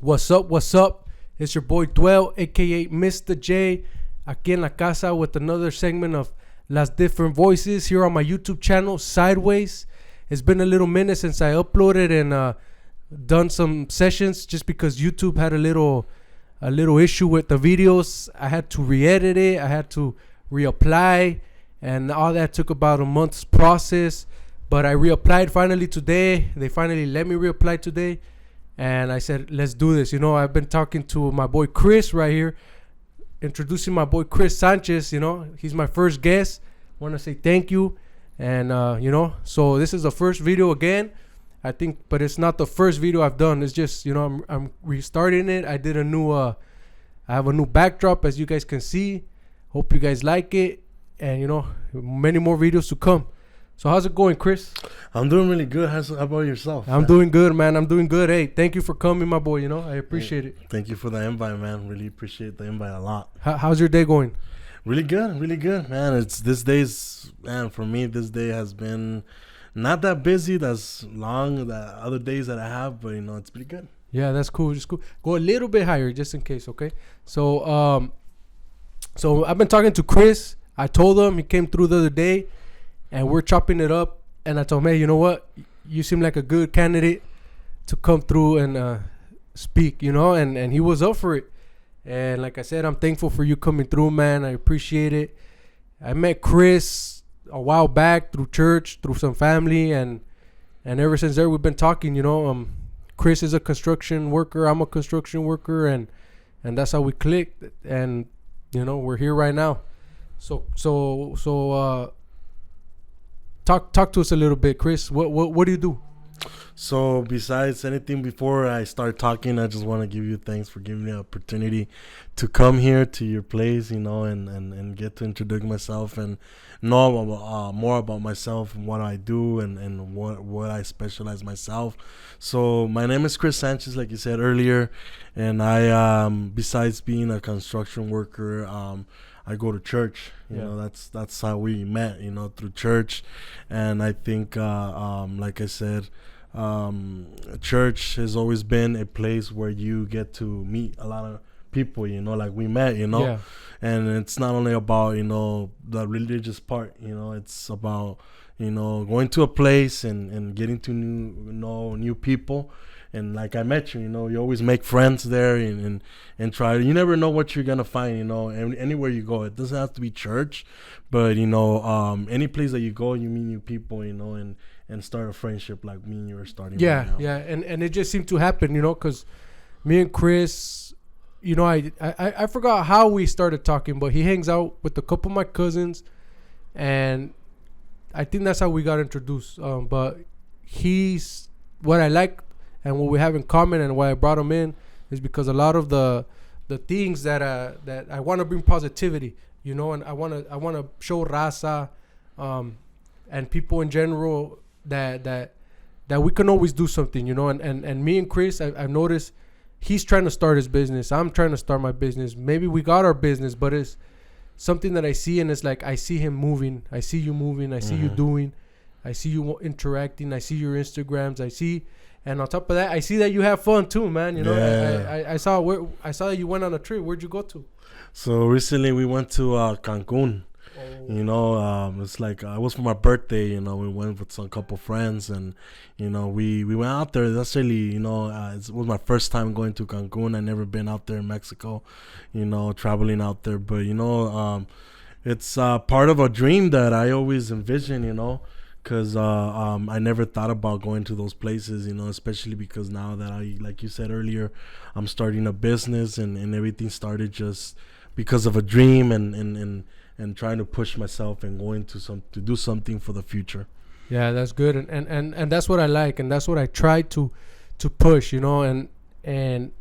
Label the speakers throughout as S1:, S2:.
S1: What's up? What's up? It's your boy Dwell, aka Mr. J, aquí en la casa with another segment of Las Different Voices here on my YouTube channel, Sideways. It's been a little minute since I uploaded and done some sessions just because YouTube had a little issue with the videos. I had to re-edit it. I had to reapply, and all that took about a month's process. But I reapplied finally today. They finally let me reapply today. And I said, let's do this. You know, I've been talking to my boy Chris right here, introducing my boy Chris Sanchez. You know, he's my first guest. Want to say thank you. And, you know, so this is the first video again, I think, but it's not the first video I've done. It's just, you know, I'm restarting it. I did I have a new backdrop, as you guys can see. Hope you guys like it. And, you know, many more videos to come. So how's it going, Chris?
S2: I'm doing really good. How about yourself?
S1: I'm doing good, man. I'm doing good. Hey, thank you for coming, my boy. You know, I appreciate it.
S2: Thank you for the invite, man. Really appreciate the invite a lot.
S1: How's your day going?
S2: Really good, man. It's for me, this day has been not that busy, that's long, the other days that I have, but, you know, it's pretty good.
S1: Yeah, that's cool. Just cool. Go a little bit higher just in case, okay? So, so I've been talking to Chris. I told him, he came through the other day. And we're chopping it up. And I told him, hey, you know what? You seem like a good candidate to come through and speak, you know? And he was up for it. And like I said, I'm thankful for you coming through, man. I appreciate it. I met Chris a while back through church, through some family. And ever since there, we've been talking, you know. Chris is a construction worker. I'm a construction worker. And that's how we clicked. And, you know, we're here right now. So Talk to us a little bit, Chris. What do you do?
S2: So besides anything, before I start talking, I just want to give you thanks for giving me the opportunity to come here to your place, you know, and get to introduce myself and know more about myself and what I do and what I specialize myself. So my name is Chris Sanchez, like you said earlier, and I besides being a construction worker, I go to church. You know, that's how we met, you know, through church. And I think, like I said, church has always been a place where you get to meet a lot of people, you know, like we met, you know. Yeah. And it's not only about, you know, the religious part, you know, it's about, you know, going to a place and getting to know new people. And like I met you, you know, you always make friends there and try. You never know what you're going to find, you know, anywhere you go. It doesn't have to be church, but, you know, any place that you go, you meet new people, you know, and start a friendship like me and you are starting right now. Yeah, and it just seemed to happen, you know, because me and Chris, you know, I forgot how we started talking, but he hangs out with a couple of my cousins, and I think that's how we got introduced. But he's what I like. And what we have in common and why I brought him in is because a lot of the things that I want to bring positivity, you know, and I want to show raza and people in general that we can always do something, you know. And me and Chris, I've noticed he's trying to start his business. I'm trying to start my business. Maybe we got our business, but it's something that I see, and it's like I see him moving. I see you moving. I see you doing. I see you interacting. I see your Instagrams. And on top of that, I see that you have fun too, man. You know, yeah. I saw that you went on a trip. Where'd you go to? So recently we went to Cancun. Oh. You know, it's like it was for my birthday. You know, we went with some couple friends, and you know, we went out there. That's really, you know, it was my first time going to Cancun. I never been out there in Mexico. You know, traveling out there, but you know, it's part of a dream that I always envision. You know. Because I never thought about going to those places, you know, especially because now that like you said earlier, I'm starting a business and everything started just because of a dream and trying to push myself and going to do something for the future.
S1: Yeah, that's good. And that's what I like. And that's what I try to push, you know, and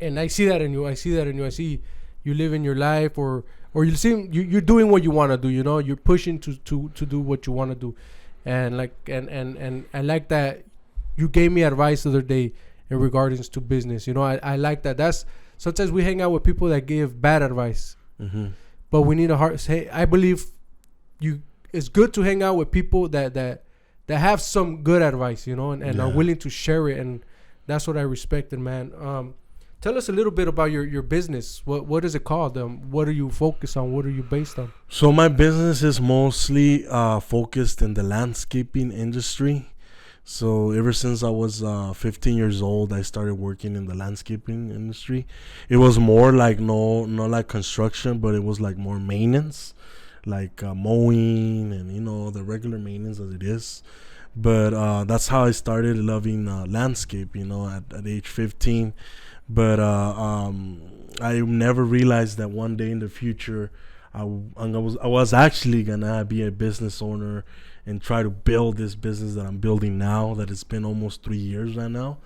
S1: I see that in you. I see you living your life or you seem you're doing what you want to do, you know, you're pushing to do what you want to do. And like and I like that you gave me advice the other day in regards to business. You know, I like that. That's sometimes we hang out with people that give bad advice, but we need a heart. Hey, I believe it's good to hang out with people that have some good advice. You know, and are willing to share it. And that's what I respected, man. Tell us a little bit about your business. What is it called? What are you focused on? What are you based on?
S2: So my business is mostly focused in the landscaping industry. So ever since I was 15 years old, I started working in the landscaping industry. It was more like not like construction, but it was like more maintenance, like mowing and the regular maintenance as it is. But that's how I started loving landscape. At age 15. But I never realized that one day in the future, I was actually gonna be a business owner and try to build this business that I'm building now. That it's been almost 3 years right now.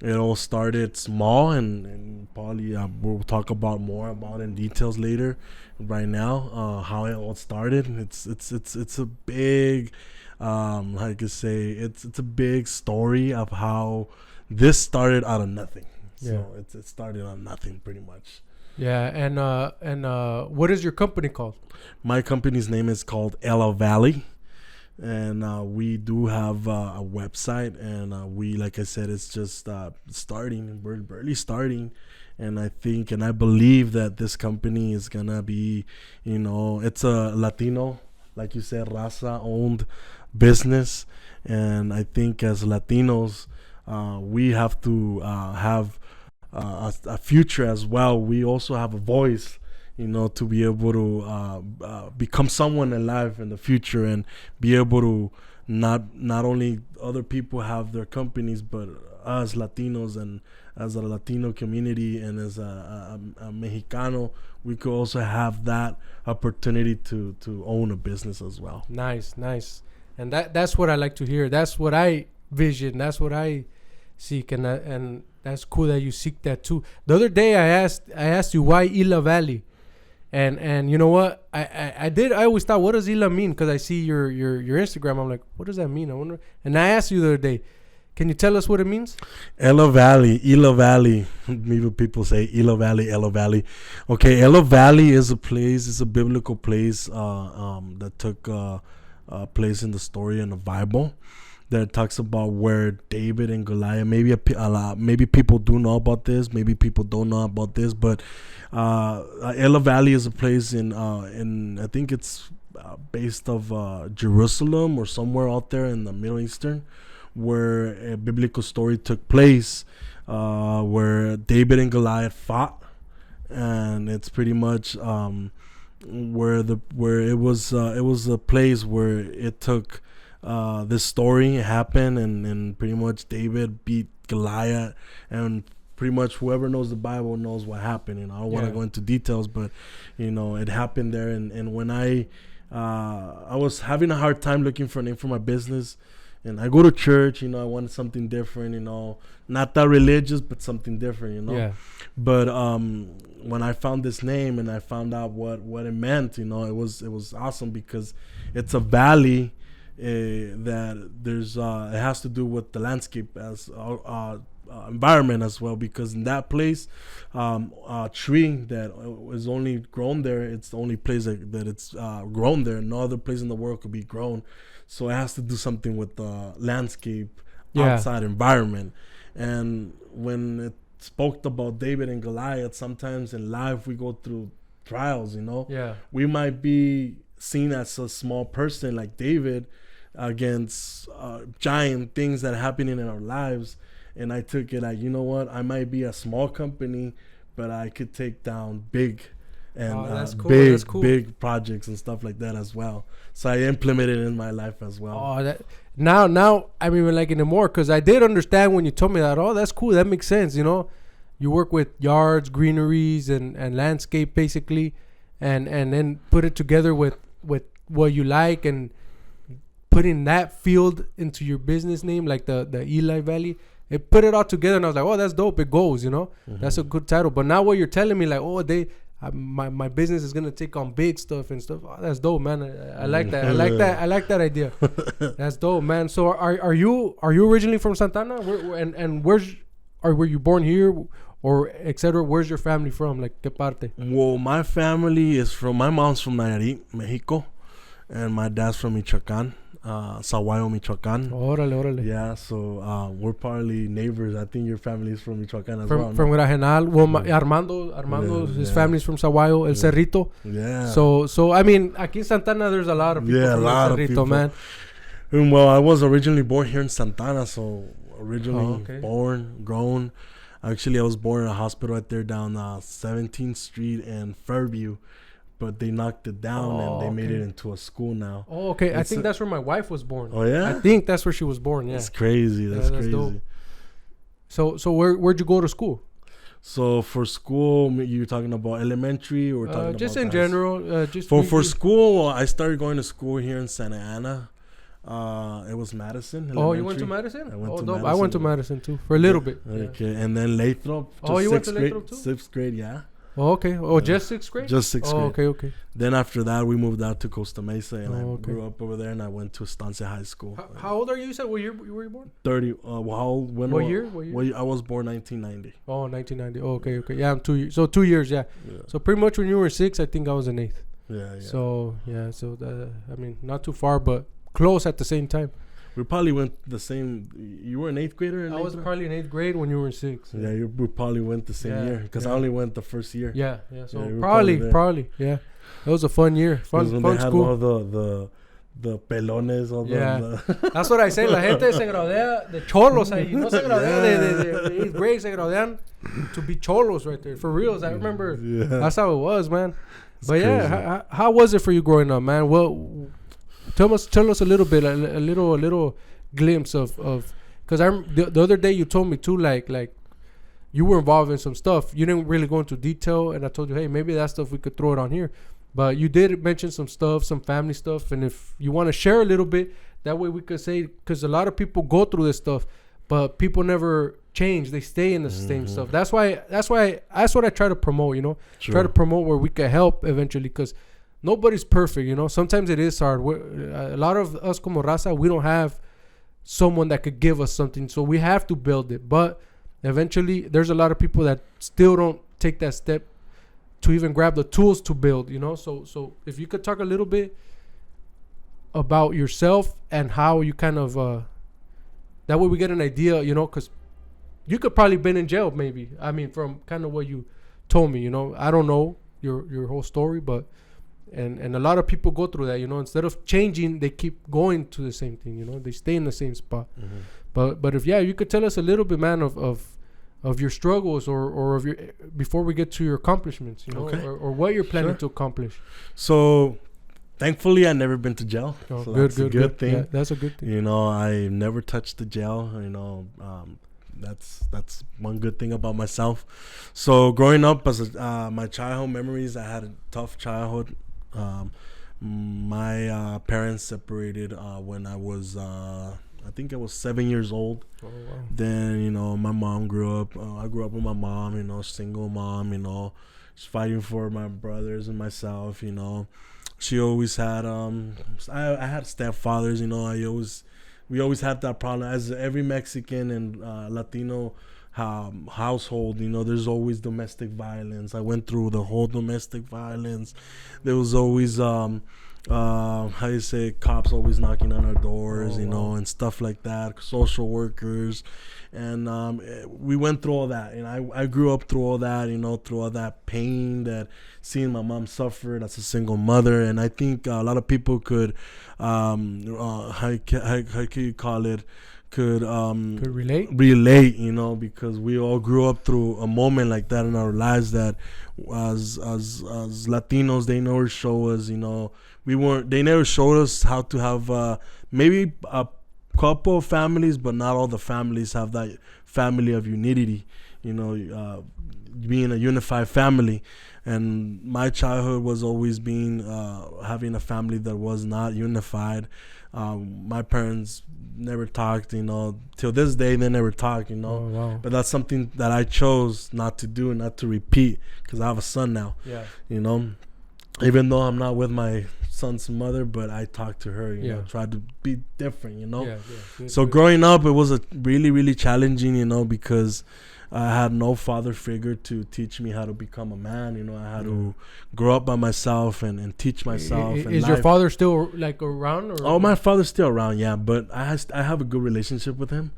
S2: It all started small, and probably we'll talk about more about in details later. Right now, how it all started. It's a big, how you could say, it's a big story of how this started out of nothing. So it started on nothing pretty much.
S1: Yeah, and what is your company called?
S2: My company's name is called Ella Valley, and we do have a website, and we, like I said, it's just starting. We're barely starting, and I think and I believe that this company is gonna be, it's a Latino, like you said, raza owned business, and I think as Latinos, we have to have a future as well. We also have a voice, to be able to become someone alive in the future and be able to not only other people have their companies, but us Latinos and as a Latino community and as a Mexicano, we could also have that opportunity to own a business as well.
S1: Nice. And that's what I like to hear. That's what I vision. That's what I seek, and that's cool that you seek that too. The other day I asked you why Ila Valley, and you know what I always thought, what does Ila mean? Because I see your Instagram, I'm like, what does that mean? I wonder. And I asked you the other day, can you tell us what it means?
S2: Ela Valley. Maybe people say Ela Valley. Okay, Ela Valley is a place. It's a biblical place that took place in the story in the Bible. That talks about where David and Goliath. Maybe people do know about this. Maybe people don't know about this. But Ela Valley is a place in I think it's based of Jerusalem or somewhere out there in the Middle Eastern, where a biblical story took place, where David and Goliath fought, and it's pretty much where it was a place where it took. This story happened, and pretty much David beat Goliath, and pretty much whoever knows the Bible knows what happened. I don't want to go into details, but it happened there. And when I was having a hard time looking for a name for my business, and I go to church, I wanted something different, not that religious, but something different, But when I found this name and I found out what it meant, it was awesome, because it's a valley. That there's it has to do with the landscape as environment as well, because in that place, a tree that is only grown there, it's the only place that it's grown there. No other place in the world could be grown, so it has to do something with the landscape, outside environment. And when it spoke about David and Goliath, sometimes in life we go through trials. We might be seen as a small person like David against giant things that are happening in our lives, and I took it like, I might be a small company, but I could take down big and big projects and stuff like that as well. So I implemented it in my life as well. Now
S1: I'm even liking it more, because I did understand when you told me that. That's cool, that makes sense. You work with yards, greeneries, and landscape basically, and then put it together with what you like, and putting that field into your business name, like the Eli Valley. It put it all together, and I was like, that's dope. It goes,
S2: Mm-hmm.
S1: That's a good title. But now what you're telling me, like, my business is gonna take on big stuff and stuff. That's dope, man. I like that. I like that idea. That's dope, man. So are you originally from Santana? Were you born here, or etc.? Where's your family from? Like, ¿qué parte?
S2: Well, my family is my mom's from Nayarit, Mexico, and my dad's from Michoacán. Saguayo, Michoacan.
S1: Órale.
S2: Yeah, so we're probably neighbors. I think your family is from Michoacan as well.
S1: From Grajenal. Well, Armando, his family's from Saguayo, El Cerrito.
S2: Yeah.
S1: So I mean, aquí in Santana, there's a lot of people from El Cerrito, man.
S2: Well, I was originally born here in Santana, so originally born, grown. Actually, I was born in a hospital right there down 17th Street and Fairview, but they knocked it down and they made it into a school now.
S1: Oh, okay. I think that's where my wife was born.
S2: Oh, yeah?
S1: I think that's where she was born, yeah.
S2: That's crazy. That's crazy. Dope.
S1: So where'd you go to school?
S2: So for school, you're talking about elementary or talking about
S1: just in general?
S2: For school, I started going to school here in Santa Ana. It was Madison.
S1: Oh, you went to Madison?
S2: I went to Madison.
S1: I went to Madison too for a little bit.
S2: Okay, and then Lathrop.
S1: Oh, you went to Lathrop too?
S2: 6th grade, yeah.
S1: Oh, okay. Oh, just 6th grade?
S2: Just 6th grade.
S1: Okay.
S2: Then after that, we moved out to Costa Mesa, and I grew up over there, and I went to Estancia High School.
S1: How old are you? You said what year were you born?
S2: 30. How old?
S1: What year?
S2: I was born 1990.
S1: Oh, 1990. Oh, okay. Yeah, I'm 2 years. So 2 years, yeah. So pretty much when you were 6, I think I was in 8th.
S2: Yeah.
S1: So I mean, not too far, but close at the same time.
S2: We probably went the same. You were an 8th grader?
S1: I was probably in 8th grade when you were in 6th.
S2: Yeah, we probably went the same year because I only went the first year.
S1: Yeah. So probably. Yeah, that was a fun year. Fun
S2: when
S1: fun
S2: they had
S1: school.
S2: All the pelones. All
S1: That's what I say. La gente se gradea de cholos ahí. No se gradean de 8th grade. Se gradean to be cholos right there. For reals. I remember. That's how it was, man. But yeah, how was it for you growing up, man? Well, tell us a little bit, a little glimpse of because the other day you told me too, like you were involved in some stuff. You didn't really go into detail, and I told you, hey, maybe that stuff we could throw it on here. But you did mention some stuff, some family stuff, and if you want to share a little bit, that way we could say, because a lot of people go through this stuff, but people never change. They stay in the same stuff. That's what I try to promote. Try to promote where we can help eventually, because nobody's perfect, Sometimes it is hard. A lot of us como raza, we don't have someone that could give us something, so we have to build it. But eventually, there's a lot of people that still don't take that step to even grab the tools to build, So if you could talk a little bit about yourself and how you kind of that way we get an idea, because you could probably been in jail, maybe. I mean, from kind of what you told me, I don't know your whole story, but. And a lot of people go through that, Instead of changing, they keep going to the same thing, They stay in the same spot. But if you could tell us a little bit, man, of your struggles or of your before we get to your accomplishments, or what you're planning to accomplish.
S2: So, thankfully, I've never been to jail.
S1: Oh,
S2: so
S1: good,
S2: that's a good thing.
S1: Yeah, that's a good thing.
S2: I never touched the jail. That's one good thing about myself. So growing up as my childhood memories, I had a tough childhood. My parents separated when I was I think I was 7 years old.
S1: Oh, wow.
S2: Then my mom grew up. I grew up with my mom, single mom, just fighting for my brothers and myself. She always had I had stepfathers. We always had that problem, as every Mexican and Latino household. There's always domestic violence. I went through the whole domestic violence. There was always cops always knocking on our doors, and stuff like that, social workers, and we went through all that, and I grew up through all that, through all that pain, that seeing my mom suffer as a single mother. And I think a lot of people could how can you call it, could
S1: relate,
S2: because we all grew up through a moment like that in our lives, that as Latinos, they never show us, they never showed us how to have maybe a couple of families, but not all the families have that family of unity, being a unified family. And my childhood was always being having a family that was not unified. My parents never talked, till this day they never talk,
S1: Oh, wow.
S2: But that's something that I chose not to do, not to repeat, because I have a son now.
S1: Yeah.
S2: Even though I'm not with my son's mother, but I talk to her, try to be different,
S1: Yeah,
S2: so growing up, it was a really, really challenging, because I had no father figure to teach me how to become a man. You know, I had to grow up by myself and teach myself.
S1: Is your father still like around? Or?
S2: Oh, my father's still around, yeah. But I have a good relationship with him.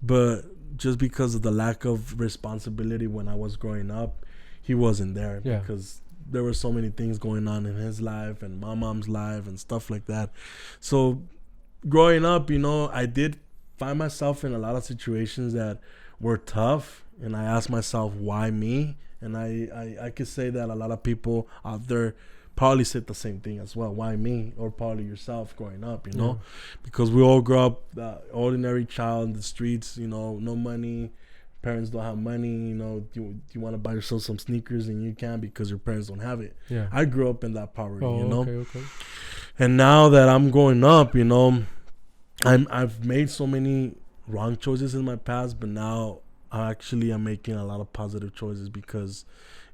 S2: But just because of the lack of responsibility when I was growing up, he wasn't there because there were so many things going on in his life and my mom's life and stuff like that. So growing up, you know, I did find myself in a lot of situations that were tough. And I asked myself, why me? And I could say that a lot of people out there probably said the same thing as well. Why me? Or probably yourself growing up, you know? Because we all grew up ordinary child in the streets, you know, no money. Parents don't have money, you know. You want to buy yourself some sneakers and you can't because your parents don't have it. Yeah. I grew up in that poverty, you know? Okay. And now that I'm growing up, you know, I've made so many wrong choices in my past, but now I'm making a lot of positive choices because,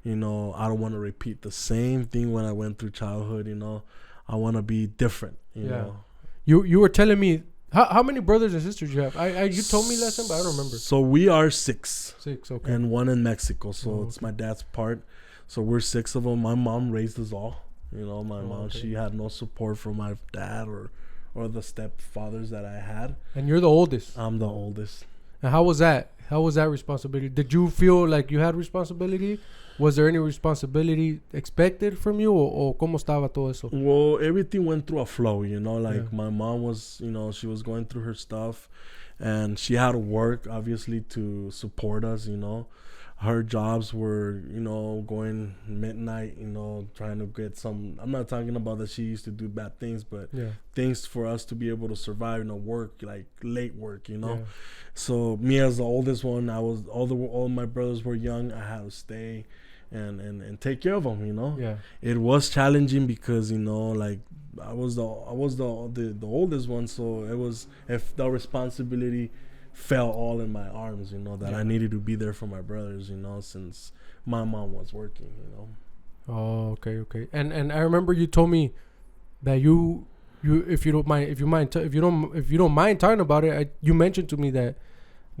S2: you know, I don't want to repeat the same thing when I went through childhood. You know, I want to be different. You know,
S1: you were telling me how many brothers and sisters you have. You told me last time, but I don't remember.
S2: So we are six.
S1: Okay.
S2: And one in Mexico. So it's my dad's part. So we're 6 of them. My mom raised us all. You know, my mom, she had no support from my dad or the stepfathers that I had.
S1: And you're the oldest.
S2: I'm the oldest.
S1: And how was that? How was that responsibility? Did you feel like you had responsibility? Was there any responsibility expected from you? Or cómo estaba todo eso?
S2: Well, everything went through a flow, you know. Like my mom was, you know, she was going through her stuff. And she had to work, obviously, to support us, you know. Her jobs were, you know, going midnight, you know, trying to get some. I'm not talking about that she used to do bad things, but things for us to be able to survive, you know, work, like late work, you know. So me as the oldest one, all my brothers were young. I had to stay and take care of them, you know. Yeah. It was challenging because, you know, like I was the oldest one, so it was, if the responsibility fell all in my arms, you know, that I needed to be there for my brothers, you know, since my mom was working, you know.
S1: Oh, okay. And I remember you told me that you if you don't mind talking about it, you mentioned to me that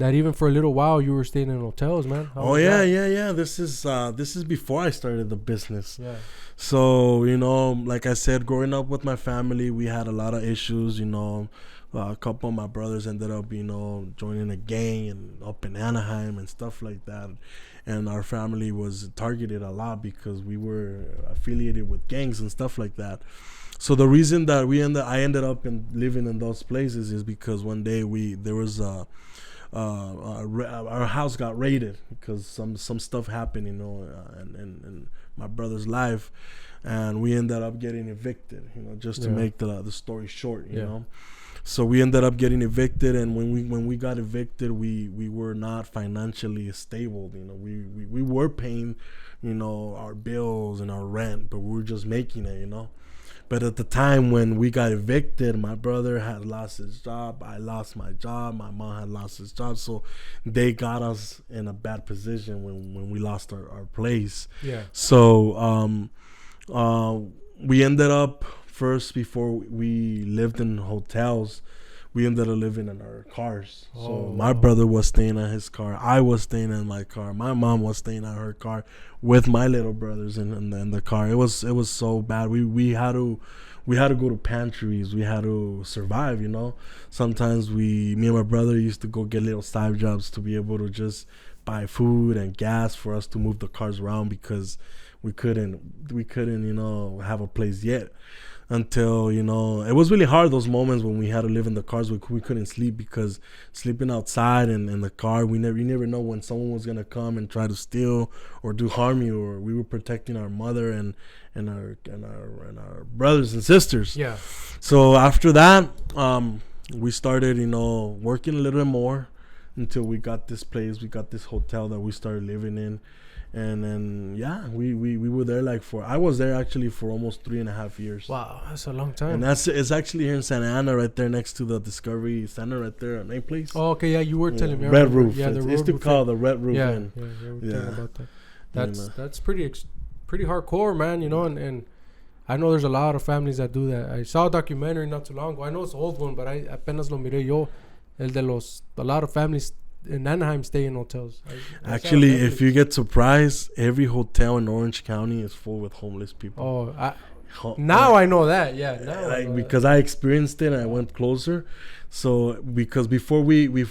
S1: even for a little while you were staying in hotels, man.
S2: Yeah. This is before I started the business. Yeah. So, you know, like I said, growing up with my family, we had a lot of issues, you know. A couple of my brothers ended up, you know, joining a gang and up in Anaheim and stuff like that. And our family was targeted a lot because we were affiliated with gangs and stuff like that. So the reason that I ended up living in those places is because one day our house got raided because some stuff happened, you know, in my brother's life, and we ended up getting evicted, you know, just to make the story short, you know. So we ended up getting evicted, and when we got evicted, we were not financially stable. You know, we were paying, you know, our bills and our rent, but we were just making it, you know. But at the time when we got evicted, my brother had lost his job, I lost my job, my mom had lost his job, so they got us in a bad position when we lost our place. Yeah. So we ended up, first, before we lived in hotels, we ended up living in our cars. So my brother was staying in his car, I was staying in my car, my mom was staying in her car with my little brothers in the car. It was so bad. We had to go to pantries. We had to survive, you know. Sometimes me and my brother used to go get little side jobs to be able to just buy food and gas for us to move the cars around because we couldn't, you know, have a place yet. Until, you know, it was really hard, those moments when we had to live in the cars. We couldn't sleep because sleeping outside and in the car, you never know when someone was gonna come and try to steal or do harm you. Or we were protecting our mother and our brothers and sisters. Yeah. So after that, we started, you know, working a little bit more until we got this place. We got this hotel that we started living in. And then, we were there I was there actually for almost 3.5 years. Wow, that's a long time. And it's actually here in Santa Ana, right there next to the Discovery Center, right there at Main Place. Oh, okay, yeah, you were telling me. Red Roof. Yeah, the used to call the Red Roof. Yeah, we were talking about that. That's pretty hardcore, man, you know, and I know there's a lot of families that do that. I saw a documentary not too long ago. I know it's an old one, but I apenas lo miré yo. A lot of families
S1: in Anaheim stay in hotels.
S2: Actually, if you get surprised, every hotel in Orange County is full with homeless people.
S1: Now I know that. Yeah, now
S2: because I experienced it and I went closer. So because before we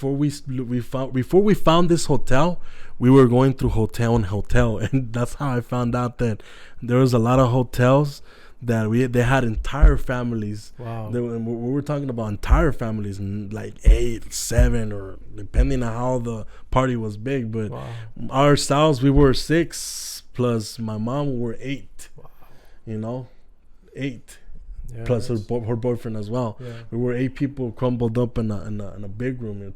S2: found this hotel, we were going through hotel and hotel, and that's how I found out that there was a lot of hotels that they had entire families.
S1: Wow.
S2: We were talking about entire families, like 8, 7, or depending on how the party was big. But ourselves, we were 6 plus my mom. We were 8. Wow. 8. Yeah, plus her boyfriend as well. Yeah. We were 8 people crumbled up in a big room, like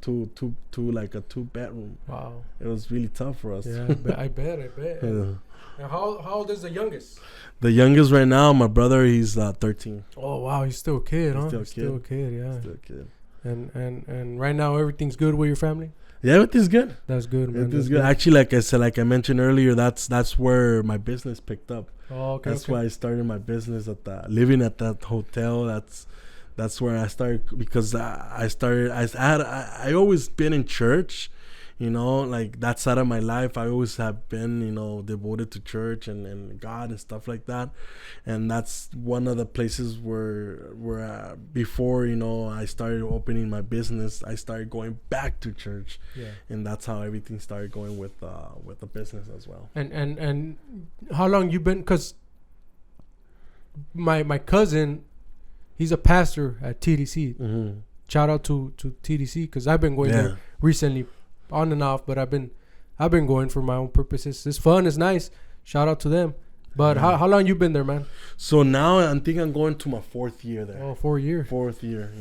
S2: a 2-bedroom.
S1: Wow.
S2: It was really tough for us.
S1: Yeah, I bet. Yeah. And how old is the youngest?
S2: The youngest right now, my brother, he's 13.
S1: Oh wow, he's still a kid, huh? Still a kid, yeah. Still a kid. And right now everything's good with your family? Yeah,
S2: everything's good.
S1: That's good, man.
S2: Everything's good. Actually, like I mentioned earlier, that's where my business picked up.
S1: Oh, okay.
S2: That's why I started my business living at that hotel. That's where I started, because I always been in church, like that side of my life. I always have been, devoted to church and God and stuff like that. And that's one of the places where before, I started opening my business, I started going back to church. Yeah. And that's how everything started going with the business as well.
S1: And how long you been? Because my cousin, he's a pastor at TDC. Mm-hmm. Shout out to TDC, because I've been going there recently, on and off, but I've been going for my own purposes. It's fun, it's nice. Shout out to them. But how long you been there, man?
S2: So now I think I'm going to my 4th year there.
S1: Oh, 4 years.
S2: 4th year,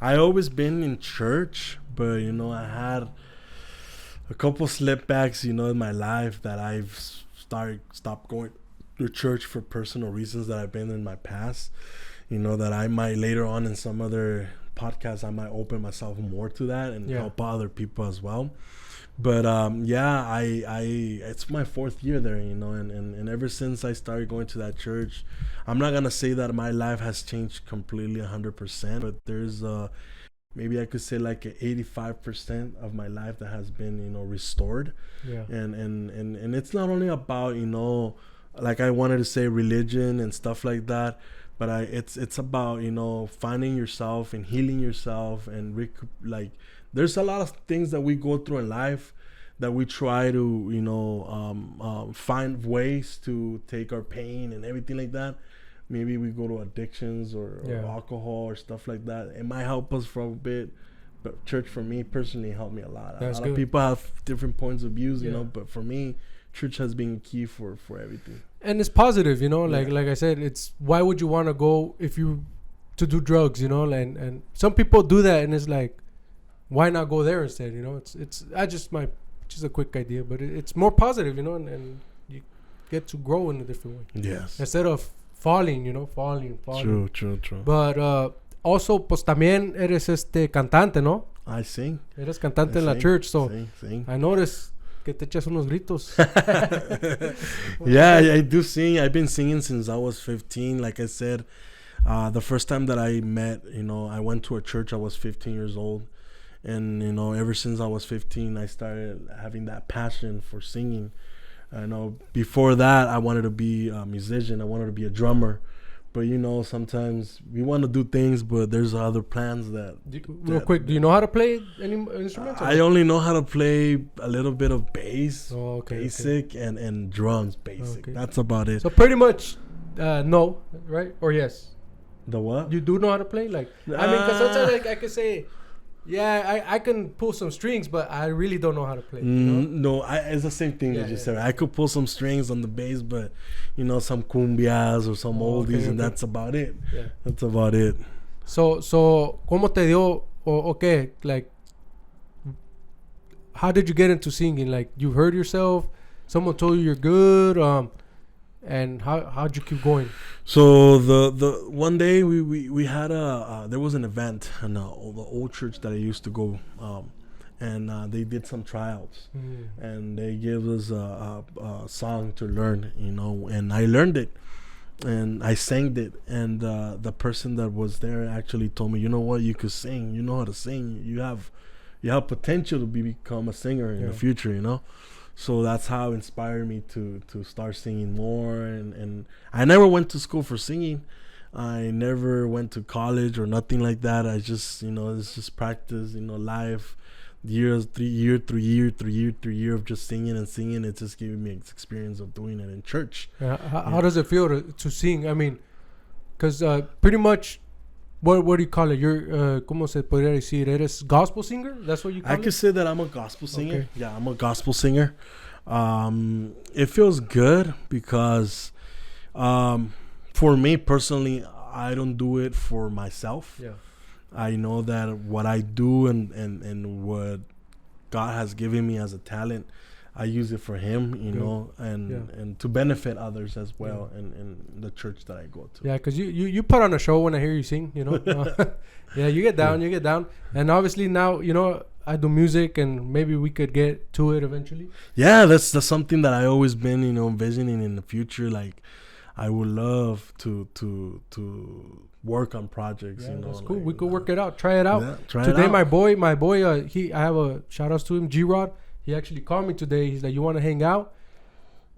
S2: I always been in church, but I had a couple slipbacks, in my life, that I've stopped going to church for personal reasons that I've been in my past. That I might later on in some other podcast, I might open myself more to that and help other people as well. But it's my 4th year there, and ever since I started going to that church, I'm not gonna say that my life has changed completely 100%, but there's maybe I could say like 85% of my life that has been restored. Yeah. And it's not only about like I wanted to say religion and stuff like that, but it's about finding yourself and healing yourself, and there's a lot of things that we go through in life that we try to find ways to take our pain and everything like that. Maybe we go to addictions or alcohol or stuff like that. It might help us for a bit, but church for me personally helped me a lot. A lot of people have different points of views, but for me, church has been key for everything. And
S1: it's positive, like I said, it's why would you want to go to do drugs, and some people do that, and it's like, why not go there instead? It's just a quick idea, but it's more positive, and you get to grow in a different way.
S2: Yes.
S1: Instead of falling.
S2: True.
S1: But also, pues también eres cantante, ¿no?
S2: I sing.
S1: Eres cantante en la church, so
S2: sing.
S1: I noticed que te echas unos gritos.
S2: Yeah, I do sing. I've been singing since I was 15. Like I said, the first time that I met, I went to a church. I was 15 years old. And, ever since I was 15, I started having that passion for singing. Before that, I wanted to be a musician. I wanted to be a drummer. But, sometimes we want to do things, but there's other plans
S1: real quick, do you know how to play any instruments?
S2: I only know how to play a little bit of bass, basic, and drums, basic. Okay. That's about it.
S1: So pretty much, no, right? Or yes?
S2: The what?
S1: You do know how to play? Like, I mean, because sometimes I could say, yeah, I can pull some strings, but I really don't know how to play.
S2: No, it's the same thing that you said. I could pull some strings on the bass, but some cumbias or some oldies, and that's about it. Yeah. That's about it.
S1: So, ¿cómo te dio? Okay, like, how did you get into singing? Like, you heard yourself? Someone told you you're good? And how'd you keep going?
S2: So the one day we had there was an event in the old church that I used to go, and they did some tryouts, and they gave us a song to learn, and I learned it, and I sang it, and the person that was there actually told me, you know what, you could sing, you know how to sing, you have you have potential to become a singer in the future, you know. So that's how it inspired me to start singing more. And I never went to school for singing. I never went to college or nothing like that. I just, you know, it's just practice, you know, live year through year of just singing and singing. It's just giving me experience of doing it in church.
S1: How does it feel to sing? I mean, because pretty much, what do you call it? You're, ¿cómo se podría decir? Eres gospel singer? That's what you call it?
S2: I could say that I'm a gospel singer.
S1: Okay.
S2: Yeah, I'm a gospel singer. It feels good because for me personally, I don't do it for myself.
S1: Yeah.
S2: I know that what I do and what God has given me as a talent, I use it for Him, you know, and to benefit others as well in the church that I go to.
S1: Yeah, because you put on a show when I hear you sing, you know. Yeah, you get down, and obviously now, you know, I do music, and maybe we could get to it eventually.
S2: Yeah, that's something that I always been, you know, envisioning in the future. Like, I would love to work on projects.
S1: Yeah,
S2: you know,
S1: that's cool.
S2: like,
S1: We could work it out, try it out.
S2: Yeah, try
S1: Today,
S2: it out.
S1: my boy, I have a shout outs to him, G-Rod. He actually called me today. He's like, "You want to hang out?"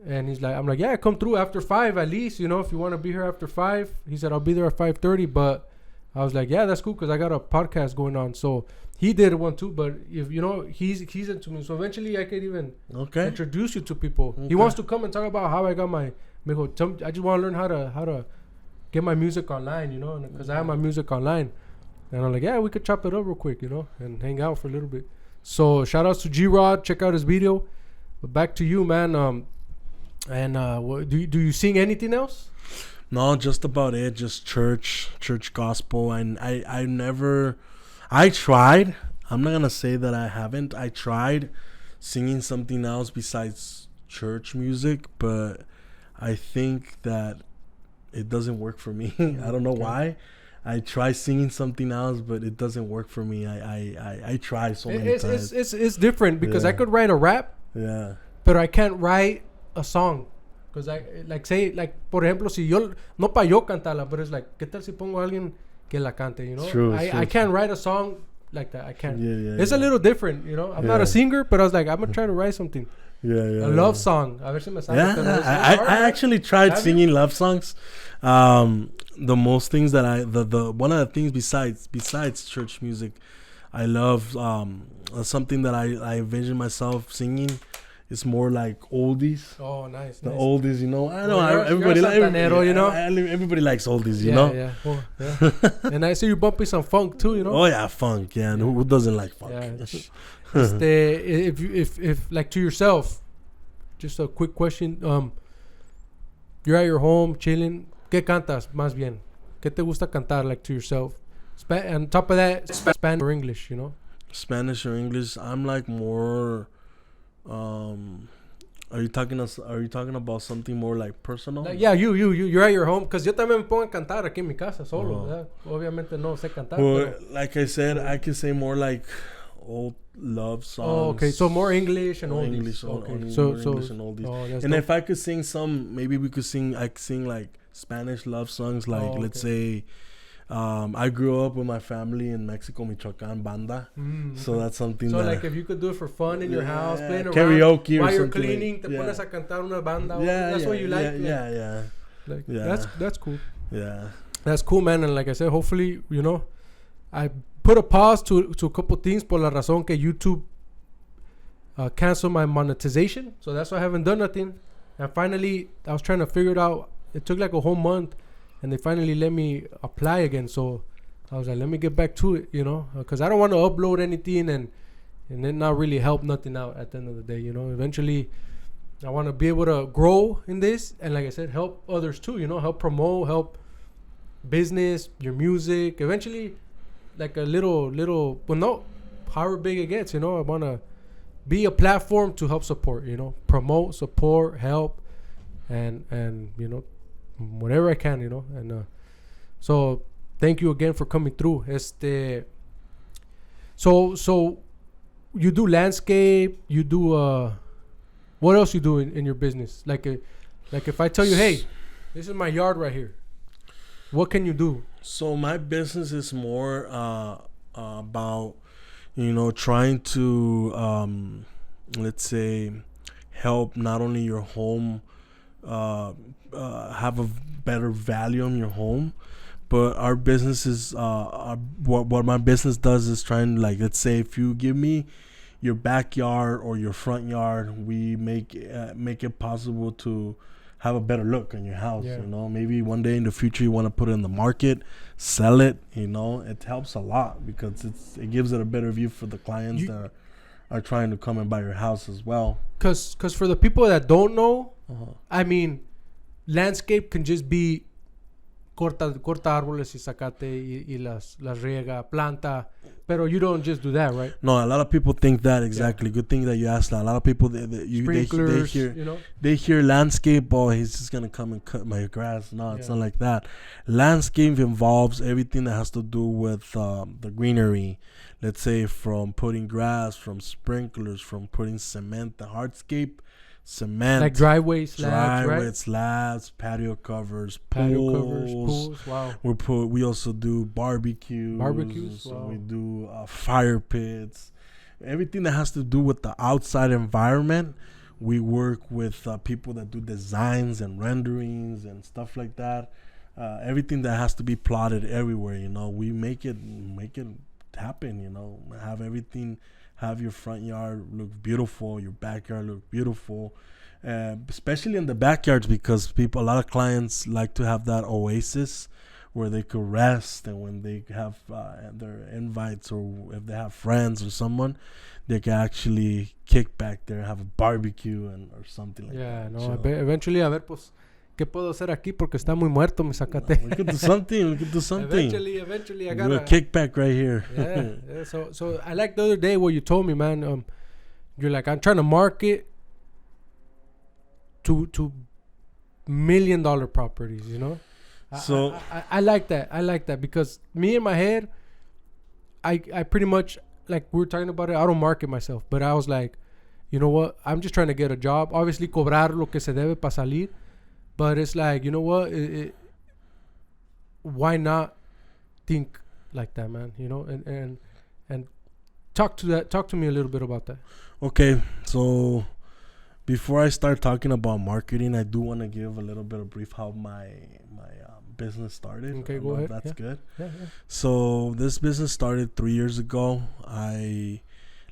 S1: And he's like, "I'm like, yeah, come through after 5 at least. You know, if you want to be here after 5." He said, "I'll be there at 5:30." But I was like, "Yeah, that's cool because I got a podcast going on." So he did one too. But if you know, he's into me. So eventually, I could even introduce you to people. He wants to come and talk about how I got my. I just want to learn how to get my music online. You know, because I have my music online. And I'm like, yeah, we could chop it up real quick, you know, and hang out for a little bit. So shout outs to G-Rod. Check out his video. But back to you, man. Do you sing anything else?
S2: No, just about it. Just church gospel. And I tried. I'm not gonna say that I haven't. I tried singing something else besides church music, but I think that it doesn't work for me. I don't know why. I try singing something else, but it doesn't work for me. I try so many times.
S1: It's different because I could write a rap, but I can't write a song. Because por ejemplo, si yo, no pa yo cantarla, but it's like, ¿qué tal si pongo a alguien que la cante, you know?
S2: True,
S1: I can't write a song like that. I can't. It's a
S2: yeah.
S1: little different, you know? I'm not a singer, but I was like, I'm going to try to write something. A love song. A ver si me sale.
S2: I actually tried singing love songs. The most things that the one of the things besides church music, I love something that I envision myself singing. It's more like oldies.
S1: Oh, nice.
S2: The oldies, you know. I know
S1: everybody you know.
S2: Everybody likes oldies, you know.
S1: Yeah. Oh, yeah. And I see you bumping some funk too, you know.
S2: Oh yeah, funk. Yeah, and who doesn't like funk?
S1: Yeah. If like to yourself, just a quick question. You're at your home chilling. ¿Qué cantas más bien? ¿Qué te gusta cantar like to yourself? On top of that, Spanish or English, you know?
S2: Spanish or English? I'm like more. Are you talking about something more like personal?
S1: Like, yeah, you're at your home. Because yo también me pongo a cantar aquí en mi casa solo. Obviamente no sé cantar.
S2: Well, like I said, I can say more like old love songs.
S1: Oh, okay. So more English and oldies.
S2: English,
S1: okay.
S2: English and oldies. And if I could sing some, maybe we could sing. I could sing like Spanish love songs. Like let's say, I grew up with my family in Mexico, Michoacan, banda. So that's something.
S1: So like if you could do it for fun in your house, playing around,
S2: karaoke
S1: while
S2: or
S1: you're
S2: something.
S1: cleaning, te pones a cantar una banda.
S2: Yeah,
S1: that's what you like.
S2: Yeah.
S1: That's cool.
S2: Yeah.
S1: That's cool, man. And like I said, hopefully, you know, I put a pause to a couple things por la razón que YouTube canceled my monetization. So that's why I haven't done nothing. And finally, I was trying to figure it out. It took like a whole month, and they finally let me apply again. So I was like, let me get back to it, you know, because I don't want to upload anything and then not really help nothing out at the end of the day, you know. Eventually, I want to be able to grow in this, and like I said, help others too, you know, help promote, help business, your music. Eventually, like a little, well, no, however big it gets, you know, I want to be a platform to help support, you know, promote, support, help, and you know, whatever I can, you know. And so thank you again for coming through. So you do landscape, you do what else you do in your business? Like if I tell you, hey, this is my yard right here, what can you do?
S2: So my business is more about, trying to let's say help not only your home have a better value on your home, but our business is what my business does is trying, like, let's say if you give me your backyard or your front yard, we make it possible to have a better look on your house. Maybe one day in the future you want to put it in the market, sell it. It helps a lot because it gives it a better view for the clients that are trying to come and buy your house as well.
S1: Because for the people that don't know, I mean, landscape can just be corta árboles y zacate y las riega, planta. Pero you don't just do that, right?
S2: No, a lot of people think that exactly. Yeah. Good thing that you asked that. A lot of people they hear landscape. Oh, he's just gonna come and cut my grass. No, it's not like that. Landscape involves everything that has to do with the greenery. Let's say from putting grass, from sprinklers, from putting cement, the hardscape. Cement,
S1: like slabs,
S2: patio covers, pools.
S1: Wow.
S2: We also do barbecues. So we do fire pits. Everything that has to do with the outside environment. We work with people that do designs and renderings and stuff like that. Everything that has to be plotted everywhere. We make it happen. Have everything. Have your front yard look beautiful, your backyard look beautiful, especially in the backyards, because a lot of clients like to have that oasis where they could rest, and when they have their invites or if they have friends or someone, they can actually kick back there and have a barbecue or something like that.
S1: Yeah, no, eventually, a ver, pues, ¿qué puedo hacer aquí? Porque está muy muerto mi zacate.
S2: We could do something.
S1: Eventually, I gotta...
S2: Do a kickback right here.
S1: Yeah. So I like the other day what you told me, man. You're like, I'm trying to market to $1 million properties, So I like that. I like that because me in my head, I pretty much, like we were talking about it, I don't market myself. But I was like, you know what? I'm just trying to get a job. Obviously, cobrar lo que se debe para salir. But it's like, you know what? Why not think like that, man? And talk to me a little bit about that.
S2: Okay, so before I start talking about marketing, I do want to give a little bit of brief how my business started.
S1: Okay, go ahead.
S2: That's good.
S1: Yeah.
S2: So this business started 3 years ago.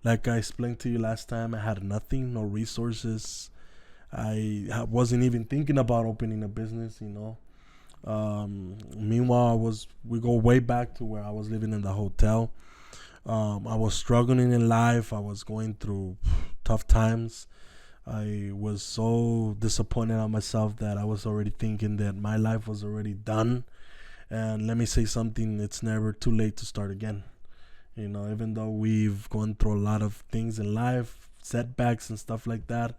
S2: Like I explained to you last time, I had nothing, no resources. I wasn't even thinking about opening a business, Meanwhile, we go way back to where I was living in the hotel. I was struggling in life. I was going through tough times. I was so disappointed on myself that I was already thinking that my life was already done. And let me say something, it's never too late to start again. Even though we've gone through a lot of things in life, setbacks and stuff like that,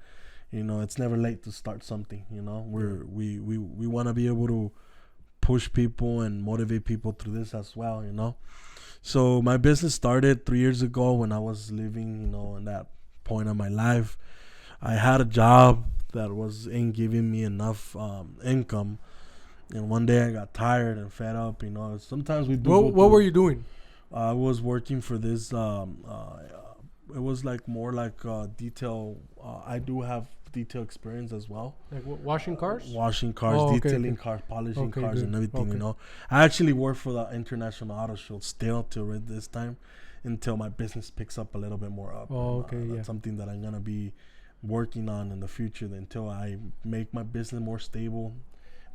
S2: it's never late to start something. We want to be able to push people and motivate people through this as well. So my business started 3 years ago when I was living, in that point of my life. I had a job that wasn't giving me enough income, and one day I got tired and fed up. Sometimes we do.
S1: What were you doing?
S2: I was working for this. It was like more like detail. I do have detail experience as well.
S1: Like washing cars?
S2: Washing cars, detailing cars, polishing cars, and everything. I actually work for the International Auto Show still till this time, until my business picks up a little bit more up. That's something that I'm gonna be working on in the future. Until I make my business more stable,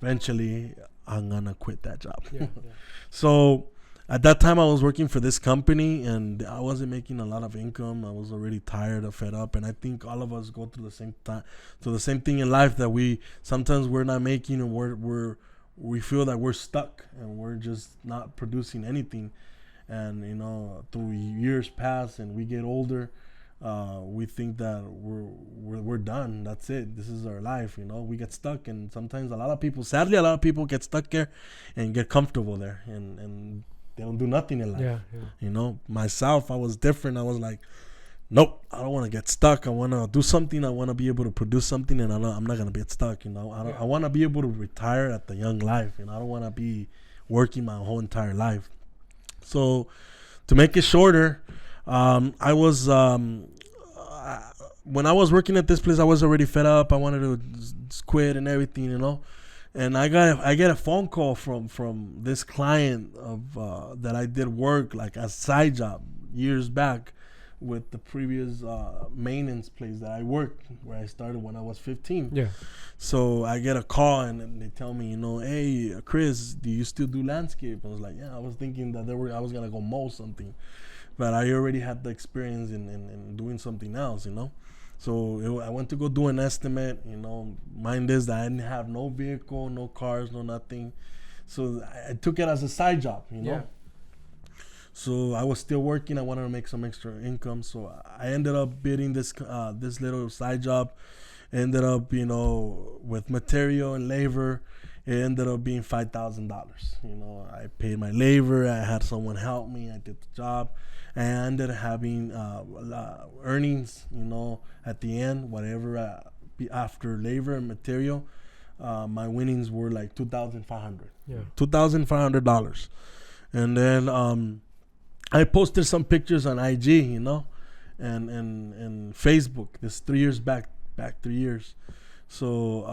S2: eventually I'm gonna quit that job. So at that time, I was working for this company, and I wasn't making a lot of income. I was already tired and fed up, and I think all of us go through the same time, the same thing in life, that sometimes we're not making, and we feel that we're stuck, and we're just not producing anything. And through years pass, and we get older, we think that we're done. That's it. This is our life. We get stuck, and sometimes sadly, a lot of people get stuck there and get comfortable there, and they don't do nothing in life. Myself, I was different. I was like, nope, I don't want to get stuck. I want to do something. I want to be able to produce something, and I'm not going to get stuck. I want to be able to retire at the young life. I don't want to be working my whole entire life. So to make it shorter, I was when I was working at this place, I was already fed up. I wanted to quit and everything, you know. And I get a phone call from this client of that I did work like a side job years back with the previous maintenance place that I worked, where I started when I was 15.
S1: Yeah.
S2: So I get a call and they tell me, you know, hey Chris, do you still do landscape? I was like, yeah. I was thinking that I was gonna go mow something, but I already had the experience in doing something else, you know. So I went to go do an estimate, you know. Mind is that I didn't have no vehicle, no cars, no nothing. So I took it as a side job, you know.
S1: Yeah.
S2: So I was still working. I wanted to make some extra income. So I ended up bidding this little side job. Ended up, you know, with material and labor, it ended up being $5,000. You know, I paid my labor. I had someone help me. I did the job. And I ended up having earnings, you know, at the end, whatever after labor and material. My winnings were like $2,500.
S1: Yeah.
S2: $2,500. And then I posted some pictures on IG, you know, and Facebook. This 3 years back 3 years. So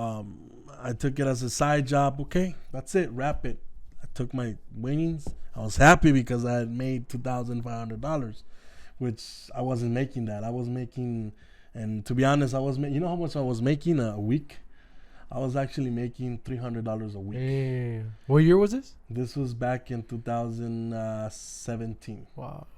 S2: I took it as a side job. Okay, that's it. Wrap it. I took my winnings. I was happy because I had made $2,500, which I wasn't making that. I was making, and to be honest, you know how much I was making a week? I was actually making $300 a week.
S1: Hey. What year was this?
S2: This was back in 2017.
S1: Wow.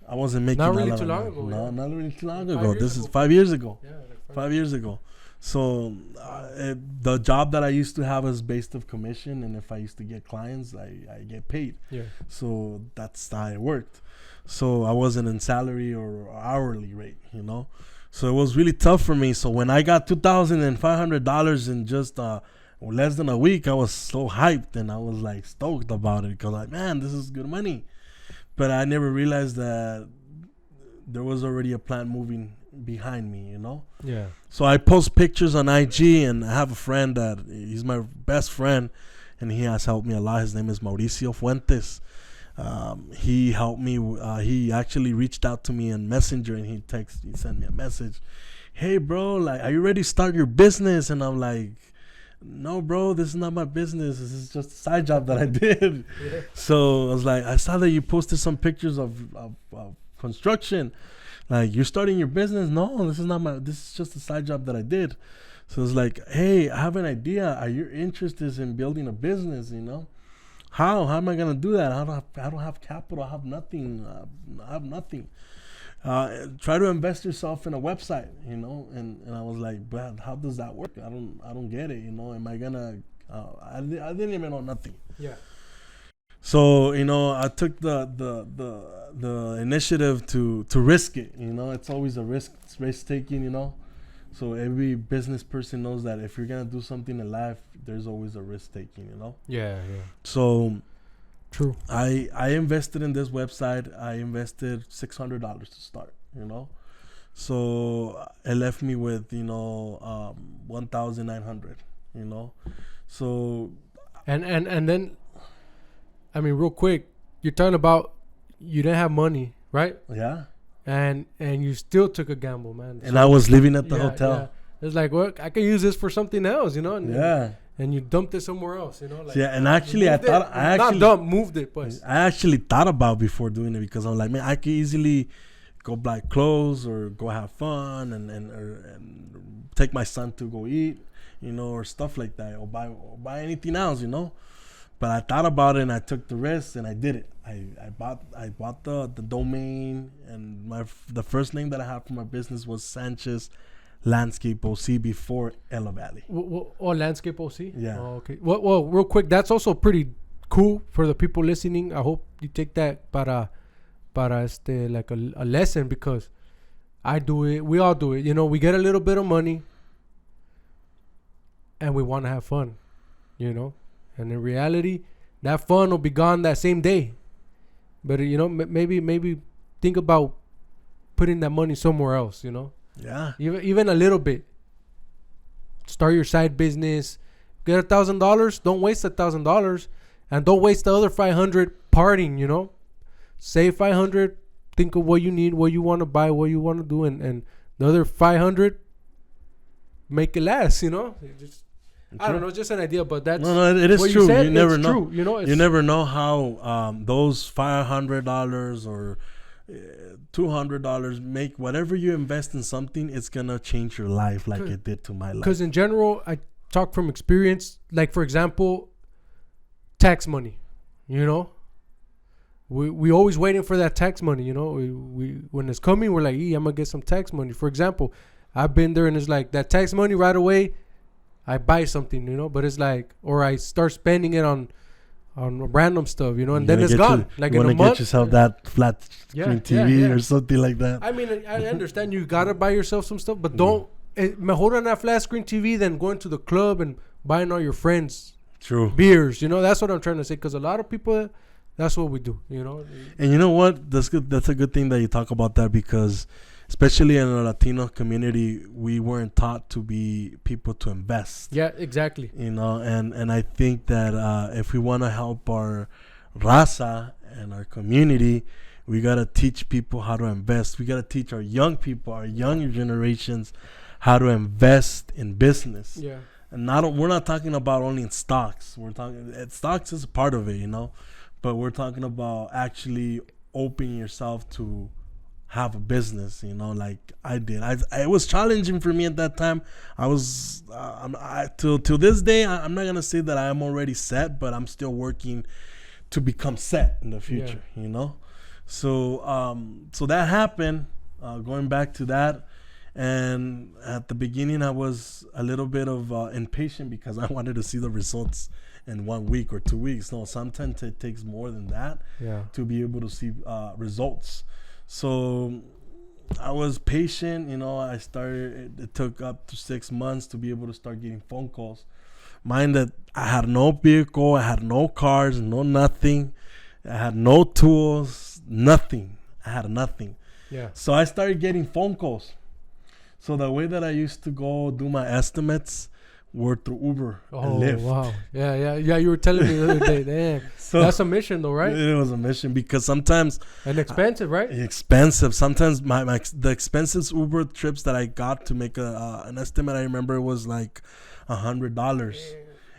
S2: I wasn't making
S1: not really too long ago.
S2: No,
S1: yeah.
S2: not really too long ago. This is 5 years ago.
S1: Yeah, like
S2: 5 years ago. So the job that I used to have is based of commission, and if I used to get clients, I get paid.
S1: Yeah.
S2: So that's how it worked. So I wasn't in salary or hourly rate, you know. So it was really tough for me. So when I got $2,500 in just less than a week, I was so hyped and I was like stoked about it because like, man, this is good money. But I never realized that there was already a plan moving behind me, you know?
S1: Yeah.
S2: So I post pictures on IG, and I have a friend that he's my best friend, and he has helped me a lot. His name is Mauricio Fuentes. He helped me. He actually reached out to me in Messenger, and he sent me a message. Hey, bro, like, are you ready to start your business? And I'm like, no, bro, this is not my business. This is just a side job that I did. Yeah. So I was like, I saw that you posted some pictures of construction. Like, you're starting your business? No, this is just a side job that I did. So it's like, hey, I have an idea. Are you interested in building a business, you know? How am I gonna do that? I don't have capital. I have nothing. Try to invest yourself in a website, you know. And I was like, but how does that work? I don't get it, you know. Am I gonna? I didn't even know nothing.
S1: Yeah.
S2: So, you know, I took the initiative to risk it. You know, it's always a risk taking, you know. So every business person knows that if you're gonna do something in life, there's always a risk taking, you know.
S1: Yeah.
S2: So,
S1: true.
S2: I invested in this website. I invested $600 to start, you know. So it left me with, you know, 1,900, you know. So
S1: and then, I mean, real quick, you're talking about you didn't have money, right?
S2: Yeah.
S1: And you still took a gamble, man.
S2: And I was living at the hotel.
S1: Yeah. It's like, well, I can use this for something else, you know?
S2: And
S1: and you dumped it somewhere else, you know? Like,
S2: yeah, and actually
S1: moved it, but
S2: I actually thought about before doing it because I'm like, man, I could easily go buy clothes or go have fun and take my son to go eat, you know, or stuff like that, or buy anything else, you know. But I thought about it and I took the risk and I did it. I bought the domain, and the first name that I had for my business was Sanchez Landscape OC before Ella Valley.
S1: Landscape OC?
S2: Yeah.
S1: Oh, okay. Well, real quick, that's also pretty cool for the people listening. I hope you take that para like a lesson, because I do it. We all do it. You know, we get a little bit of money and we want to have fun, you know. And in reality, that fun will be gone that same day. But, you know, maybe think about putting that money somewhere else, you know.
S2: Yeah.
S1: Even a little bit. Start your side business. Get $1,000. Don't waste $1,000, and don't waste the other $500 partying. You know, save $500. think of what you need, what you want to buy, what you want to do, and the other 500 make it last. You know, I don't know, it's just an idea, but that's
S2: it is true. You never know.
S1: True. You know,
S2: you never know how those $500 or $200 make whatever you invest in something, it's gonna change your life like it did to my life.
S1: Because in general, I talk from experience. Like for example, tax money. You know, we always waiting for that tax money. You know, we when it's coming, we're like, I'm gonna get some tax money. For example, I've been there, and it's like that tax money right away. I buy something, you know, but it's like, or I start spending it on random stuff, you know, and then it's gone. Like in a month,
S2: get yourself that flat screen TV or something like that.
S1: I mean, I understand you gotta buy yourself some stuff, but don't hold on that flat screen TV than going to the club and buying all your friends beers. You know, that's what I'm trying to say. Because a lot of people, that's what we do. You know,
S2: and you know what? That's good. That's a good thing that you talk about that, because especially in the Latino community, we weren't taught to be people to invest.
S1: Yeah, exactly.
S2: You know, and I think that if we want to help our raza and our community, we got to teach people how to invest. We got to teach our young people, our younger generations, how to invest in business.
S1: Yeah.
S2: And we're not talking about only in stocks. We're talking, stocks is a part of it, you know, but we're talking about actually opening yourself to have a business, you know, like I did. It was challenging for me at that time. I was till this day, I'm not gonna say that I am already set, but I'm still working to become set in the future, you know. So so that happened. Going back to that, and at the beginning I was a little bit of impatient because I wanted to see the results in 1 week or 2 weeks. No, sometimes it takes more than that to be able to see results. So I was patient, you know. It took up to 6 months to be able to start getting phone calls. Mind that I had no vehicle, I had no cars, no nothing. I had no tools, nothing. I had nothing.
S1: Yeah.
S2: So I started getting phone calls. So the way that I used to go do my estimates were through Uber and Lyft.
S1: Wow. Yeah. You were telling me the other day. Damn. So that's a mission, though, right?
S2: It was a mission because sometimes
S1: and expensive, right?
S2: Expensive. Sometimes the expensive Uber trips that I got to make an estimate, I remember it was like $100,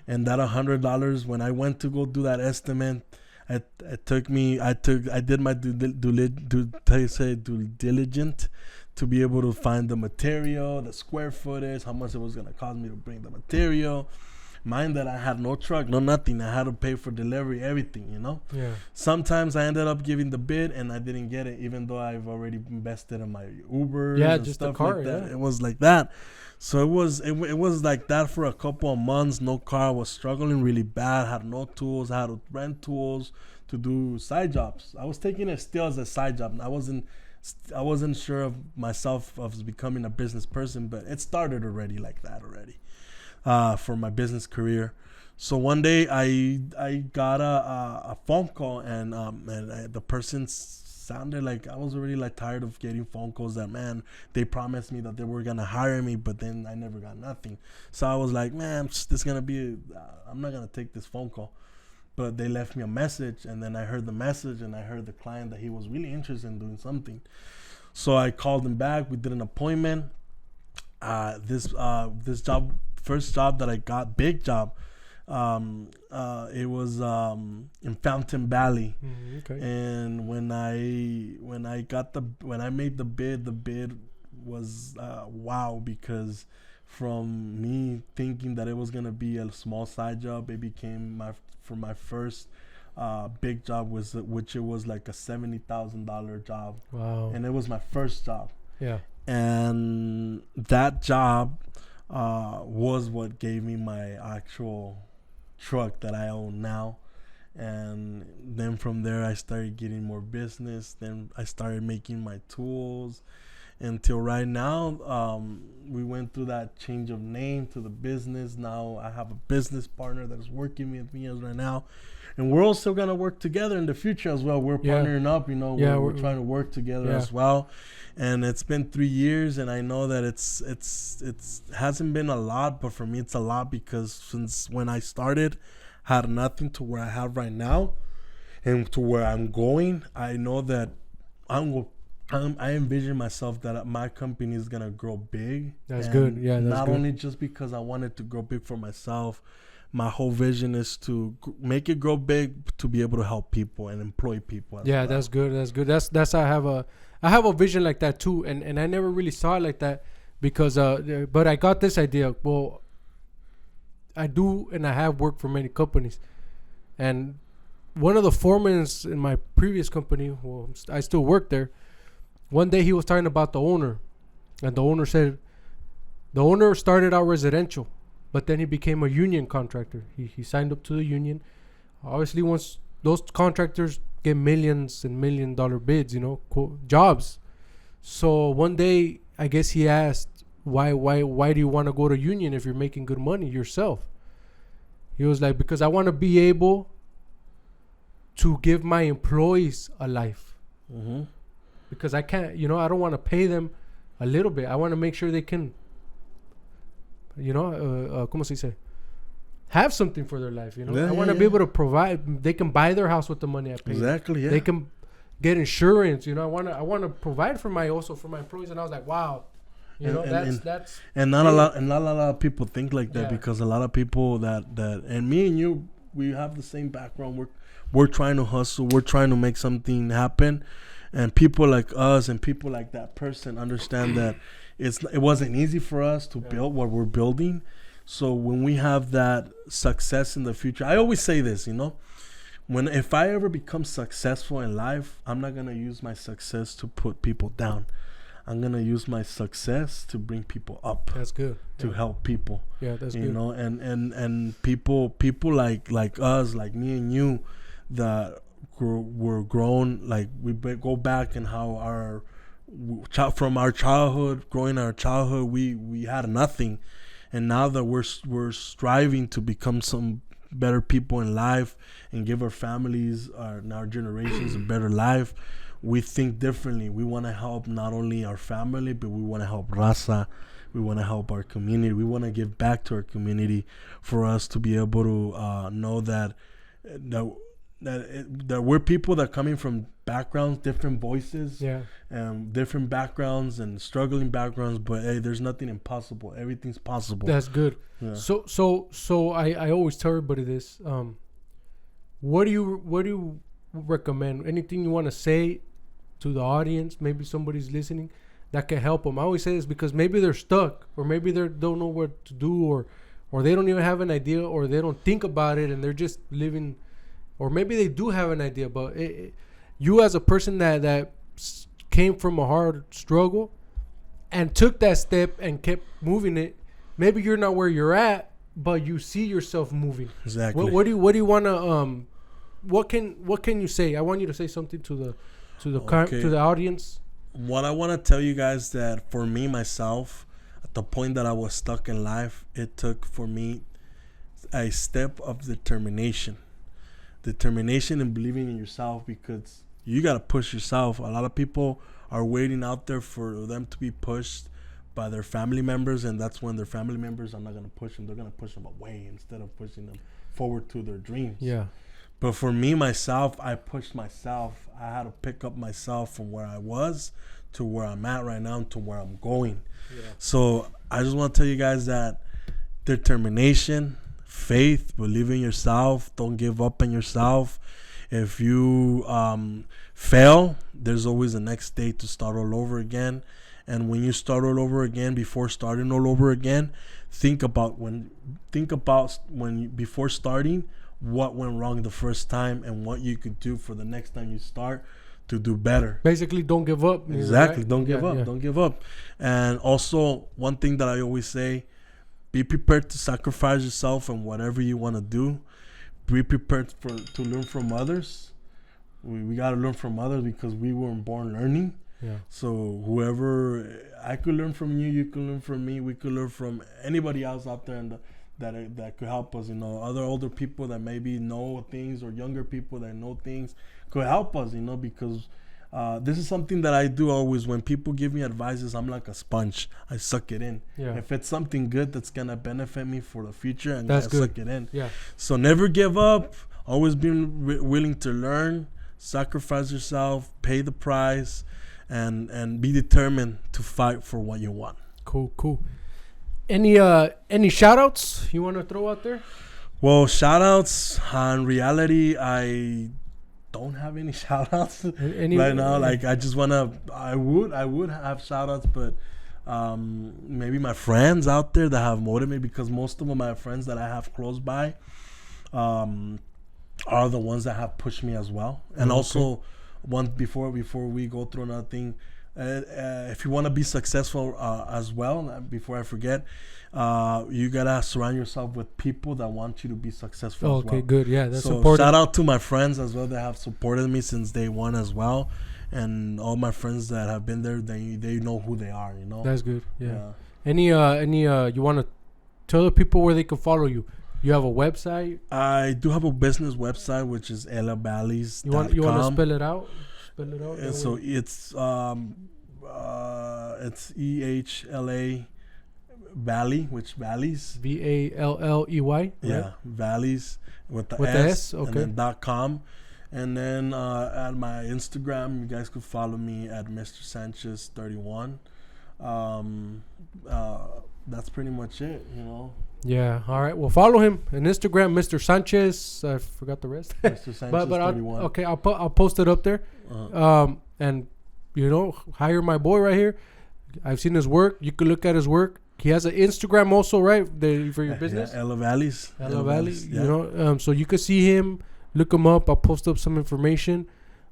S2: and that $100 when I went to go do that estimate, I did my due diligence to be able to find the material, the square footage, how much it was going to cost me to bring the material. Mind that I had no truck, no nothing. I had to pay for delivery, everything, you know?
S1: Yeah.
S2: Sometimes I ended up giving the bid and I didn't get it, even though I've already invested in my Uber.
S1: Yeah,
S2: and
S1: just
S2: stuff
S1: the car,
S2: like that.
S1: yeah.
S2: It was like that. So it was like that for a couple of months. No car. I was struggling really bad. Had no tools. I had to rent tools to do side jobs. I was taking it still as a side job. I wasn't sure of myself of becoming a business person, but it started already like that already for my business career. So one day I got a phone call and the person sounded like I was already like tired of getting phone calls that, man, they promised me that they were gonna hire me, but then I never got nothing. So I was like, man, I'm not gonna take this phone call. But they left me a message, and then I heard the message, and I heard the client that he was really interested in doing something. So I called him back. We did an appointment. This job, first job that I got, big job. It was in Fountain Valley.
S1: Okay.
S2: And when I made the bid was wow, because from me thinking that it was gonna be a small side job, it became my first big job, which it was like a $70,000 job.
S1: Wow.
S2: And it was my first job.
S1: Yeah.
S2: And that job was what gave me my actual truck that I own now. And then from there I started getting more business. Then I started making my tools. Until right now, we went through that change of name to the business. Now I have a business partner that is working with me as right now, and we're also gonna work together in the future as well. We're partnering up, you know. Yeah, we're trying to work together as well. And it's been 3 years, and I know that it's hasn't been a lot, but for me it's a lot because since when I started, I had nothing to where I have right now, and to where I'm going. I know that I envision myself that my company is gonna grow big.
S1: That's good. Yeah, that's
S2: not
S1: good.
S2: only just because I want it to grow big for myself. My whole vision is to make it grow big to be able to help people and employ people.
S1: Yeah, well. That's good. That's good. That's I have a vision like that too, and I never really saw it like that because but I got this idea. Well, I do, and I have worked for many companies, and one of the foremen in my previous company, well, I still work there. One day he was talking about the owner, and the owner said the owner started out residential, but then he became a union contractor. He signed up to the union. Obviously, once those contractors get millions and $1 million bids, jobs. So one day, I guess he asked, why do you want to go to union if you're making good money yourself? He was like, because I want to be able to give my employees a life.
S2: Mm-hmm.
S1: Because I can't, I don't want to pay them a little bit. I want to make sure they can, ¿cómo se dice? Have something for their life, I want to be able to provide. They can buy their house with the money I pay.
S2: Exactly, yeah.
S1: They can get insurance, I want to provide for my employees. And I was like, wow. That's
S2: and not a lot of people think like that, because a lot of people that and me and you, we have the same background. We're trying to hustle. We're trying to make something happen, and people like us and people like that person understand that it wasn't easy for us to build what we're building. So when we have that success in the future, I always say this, if I ever become successful in life, I'm not gonna use my success to put people down. I'm gonna use my success to bring people up.
S1: That's good.
S2: To help people.
S1: Yeah, that's good.
S2: And people like us, like me and you, that were grown. Like we go back and how from our childhood, growing our childhood, we had nothing, and now that we're striving to become some better people in life and give our families and our generations a better life. We think differently. We want to help not only our family, but we want to help Raza. We want to help our community. We want to give back to our community for us to be able to know that we're people that are coming from backgrounds, different voices, different backgrounds and struggling backgrounds. But hey, there's nothing impossible. Everything's possible.
S1: That's good. Yeah. So I always tell everybody this. What do you recommend? Anything you want to say to the audience? Maybe somebody's listening that can help them. I always say this because maybe they're stuck, or maybe they don't know what to do, or they don't even have an idea, or they don't think about it, and they're just living, or maybe they do have an idea, but you as a person that came from a hard struggle and took that step and kept moving it, maybe you're not where you're at, but you see yourself moving.
S2: Exactly.
S1: What do you want to what can you say? I want you to say something to the audience.
S2: What I want to tell you guys, that for me, myself, at the point that I was stuck in life, it took for me a step of determination and believing in yourself, because you got to push yourself. A lot of people are waiting out there for them to be pushed by their family members, and that's when their family members are not going to push them. They're going to push them away instead of pushing them forward to their dreams.
S1: Yeah.
S2: But for me, myself, I pushed myself. I had to pick up myself from where I was to where I'm at right now to where I'm going. Yeah. So I just want to tell you guys that determination, faith, believe in yourself. Don't give up on yourself. If you fail, there's always the next day to start all over again. And when you start all over again, before starting all over again, think about when before starting, what went wrong the first time and what you could do for the next time you start to do better.
S1: Basically, don't give up.
S2: Exactly.
S1: Right?
S2: Don't give up. Yeah. Don't give up. And also, one thing that I always say, be prepared to sacrifice yourself and whatever you want to do. Be prepared to learn from others. We got to learn from others because we weren't born learning.
S1: Yeah.
S2: So whoever, I could learn from you, you could learn from me, we could learn from anybody else out there that could help us, other older people that maybe know things, or younger people that know things could help us, because this is something that I do always. When people give me advices, I'm like a sponge. I suck it in.
S1: Yeah.
S2: If it's something good that's going to benefit me for the future, I'm
S1: going to
S2: suck it in.
S1: Yeah.
S2: So never give up. Always be willing to learn. sacrifice yourself, pay the price, and be determined to fight for what you want.
S1: Cool. Any shout outs you want to throw out there?
S2: Well, shout outs, in reality, I don't have any shout outs right now. Like, I just want to, I would have shout outs, but maybe my friends out there that have motivated me, because most of my friends that I have close by are the ones that have pushed me as well. And also, before we go through another thing, if you want to be successful as well, before I forget, you gotta surround yourself with people that want you to be successful as well.
S1: Okay, good. Yeah, that's
S2: so
S1: important.
S2: Shout out to my friends as well that have supported me since day one as well, and all my friends that have been there, they know who they are, you know.
S1: That's good. Yeah. Any you want to tell the people where they can follow you? You have a website?
S2: I do have a business website, which is elavalleys.com.
S1: You want to spell it out?
S2: And so it's EHLA Valley, which valleys.
S1: VALLEY.
S2: Yeah,
S1: right?
S2: Valleys with the
S1: S. Okay.
S2: And then .com. And then at my Instagram, you guys could follow me at Mr. Sanchez 31. That's pretty much it, you know.
S1: Yeah. All right. Well, follow him on Instagram, Mr. Sanchez. I forgot the rest.
S2: Mr. Sanchez 31.
S1: I'll post it up there. And you know, hire my boy right here. I've seen his work. You can look at his work. He has an Instagram also, right? For your business.
S2: Yeah, Ella Valleys.
S1: Ella Valley. Yeah. You know, so you can see him. Look him up. I'll post up some information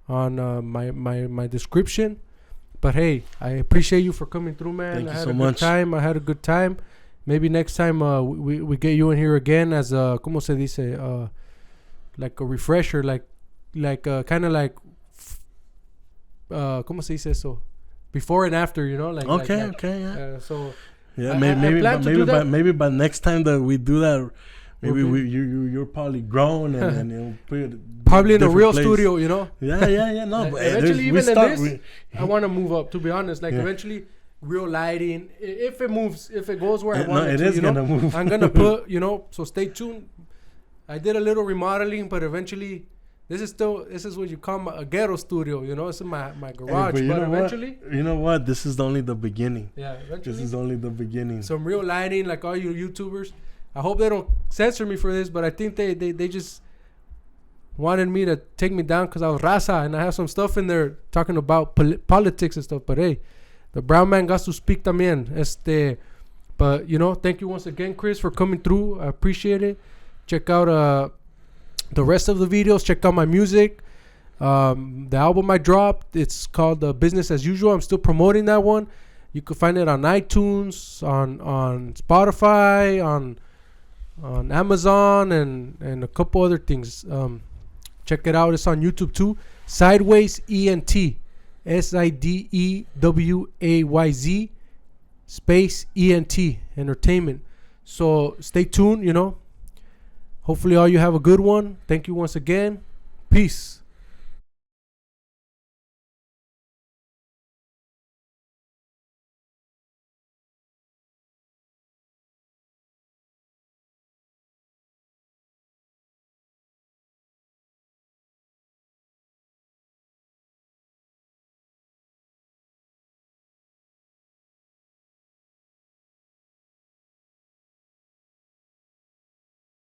S1: on my description. But hey, I appreciate you for coming through, man.
S2: Thank you so
S1: much. I had a good time. Maybe next time we get you in here again as a, ¿cómo se dice? Like a refresher, like kind of like, ¿cómo se dice eso? Before and after, you know?
S2: Okay, yeah.
S1: So
S2: yeah, maybe by next time that we do that, maybe you're probably grown and you'll put
S1: probably in a real studio, you know?
S2: Yeah. No, but
S1: eventually, even in this, I want to move up. To be honest, eventually. Real lighting. If it goes where I want it to,
S2: is gonna move.
S1: I'm gonna put, so stay tuned. I did a little remodeling, but eventually, this is what you call a ghetto studio. You know, it's in my garage.
S2: Hey,
S1: but eventually,
S2: you know what? This is only the beginning.
S1: Yeah, eventually,
S2: this is only the beginning.
S1: Some real lighting, like all you YouTubers. I hope they don't censor me for this, but I think they just wanted me to take me down because I was raza and I have some stuff in there talking about politics and stuff. But hey. The brown man got to speak también. But, thank you once again, Chris, for coming through. I appreciate it. Check out the rest of the videos. Check out my music. The album I dropped, it's called Business As Usual. I'm still promoting that one. You can find it on iTunes, on Spotify, on Amazon, and a couple other things. Check it out. It's on YouTube too. Sideways ENT. SIDEWAYZ space ENT entertainment. So stay tuned, Hopefully all you have a good one. Thank you once again. Peace.